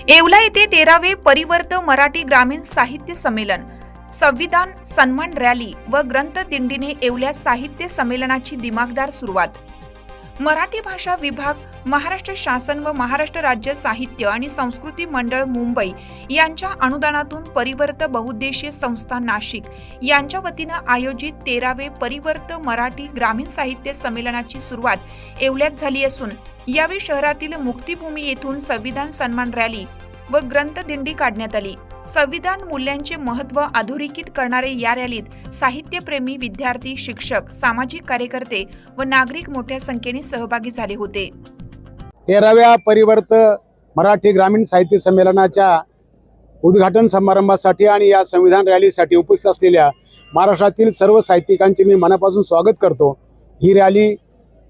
येवला येथे 13वे परिवर्त मराठी ग्रामीण साहित्य संमेलन, संविधान सन्मान रॅली व ग्रंथ दिंडीने येवल्यात साहित्य संमेलनाची दिमागदार सुरुवात. मराठी भाषा विभाग, महाराष्ट्र शासन व महाराष्ट्र राज्य साहित्य आणि संस्कृती मंडळ मुंबई यांच्या अनुदानातून परिवर्त बहुउद्देशीय संस्था नाशिक यांच्या वतीनं आयोजित 13वे परिवर्त मराठी ग्रामीण साहित्य संमेलनाची सुरुवात येवल्यात झाली असून यावेळी शहरातील मुक्तिभूमी येथून संविधान सन्मान रॅली व ग्रंथ दिंडी काढण्यात आली. संविधान मूल्यांचे महत्त्व अधोरेखित करणारे या रॅलीत साहित्यप्रेमी, विद्यार्थी, शिक्षक, सामाजिक कार्यकर्ते व नागरिक मोठ्या संख्येने सहभागी झाले होते. 13व्या परिवर्त मराठी ग्रामीण साहित्य संमेलनाच्या उद्घाटन समारंभासाठी आणि या संविधान रॅलीसाठी उपस्थित असलेल्या महाराष्ट्रातील सर्व साहित्यिकांचे मी मनापासून स्वागत करतो. ही रॅली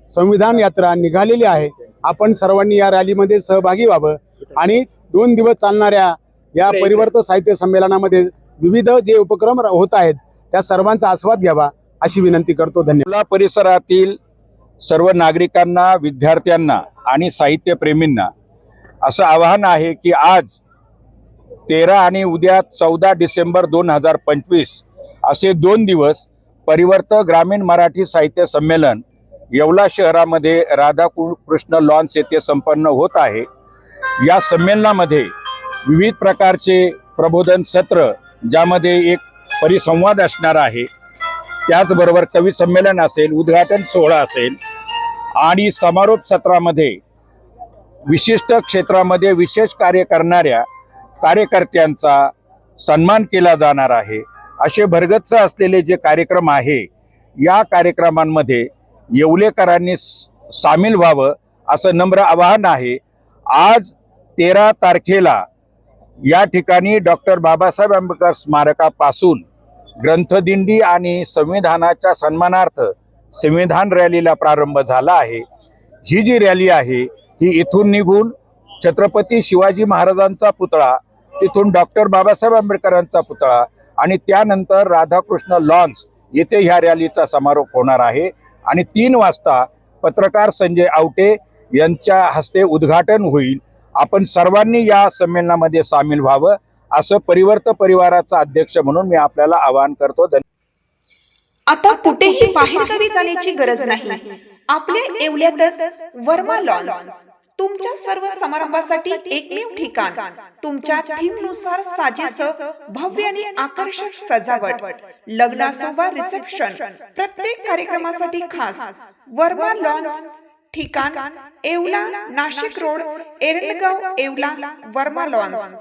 संविधान यात्रा निघालेली आहे. आपण सर्वांनी या रॅलीमध्ये सहभागी व्हावं आणि 2 दिवस चालणाऱ्या या परिवर्त साहित्य संमेलनामध्ये विविध जे उपक्रम होत आहेत त्या सर्वांचा आस्वाद घ्यावा अशी विनंती करतो. धन्यवाद. परिसरातील सर्व नागरिकांना, विद्यार्थ्यांना आणि साहित्यप्रेमींना असं आवाहन आहे की आज 13 आणि उद्या 14 डिसेंबर 2025 असे 2 दिवस परिवर्त ग्रामीण मराठी साहित्य संमेलन येवला शहरामध्ये राधाकृष्ण लॉन्स येथे संपन्न होत आहे. या संमेलनामध्ये विविध प्रकारचे प्रबोधन सत्र, ज्यामध्ये एक परिसंवाद असणार आहे, त्याचबरोबर कवी संमेलन असेल, उद्घाटन सोहळा असेल आणि समारोप सत्रामध्ये विशिष्ट क्षेत्रामध्ये विशेष कार्य करणाऱ्या कार्यकर्त्यांचा सन्मान केला जाणार आहे. असे भरगच्च असलेले जे कार्यक्रम आहे, या कार्यक्रमांमध्ये येवलेकरांनी सामील व्हावं असं नम्र आवाहन आहे. आज 13 तारखेला या ठिकाणी डॉक्टर बाबासाहेब आंबेडकर स्मारकापासून ग्रंथदिंडी आणि संविधानाच्या सन्मानार्थ संविधान रॅलीला प्रारंभ झाला आहे. ही जी रॅली आहे ही इथून निघून छत्रपती शिवाजी महाराजांचा पुतळा, तिथून डॉक्टर बाबासाहेब आंबेडकरांचा पुतळा आणि त्यानंतर राधाकृष्ण लॉन्स येथे ह्या रॅलीचा समारोप होणार आहे. आणि 3 वाजता पत्रकार संजय आवटे यांच्या हस्ते उद्घाटन होईल. आपण सर्वांनी या संमेलनामध्ये सामील व्हावं असं परिवर्त परिवाराचा अध्यक्ष म्हणून मी आपल्याला आवाहन करतो. आता कुठेही बाहेरगावी जाण्याची गरज नाही. आपल्या येवल्यातच वर्मा लॉन्स तुमच्या सर्व समारंभासाठी एकमेव ठिकाण. तुमच्या थीमनुसार साजेसं भव्य आणि आकर्षक सजावट, लग्नासोबा रिसेप्शन, प्रत्येक कार्यक्रमासाठी खास वर्मा लॉन्स. ठिकाण येवला, नाशिक रोड, एरंडगाव, येवला. वर्मा लॉन्स.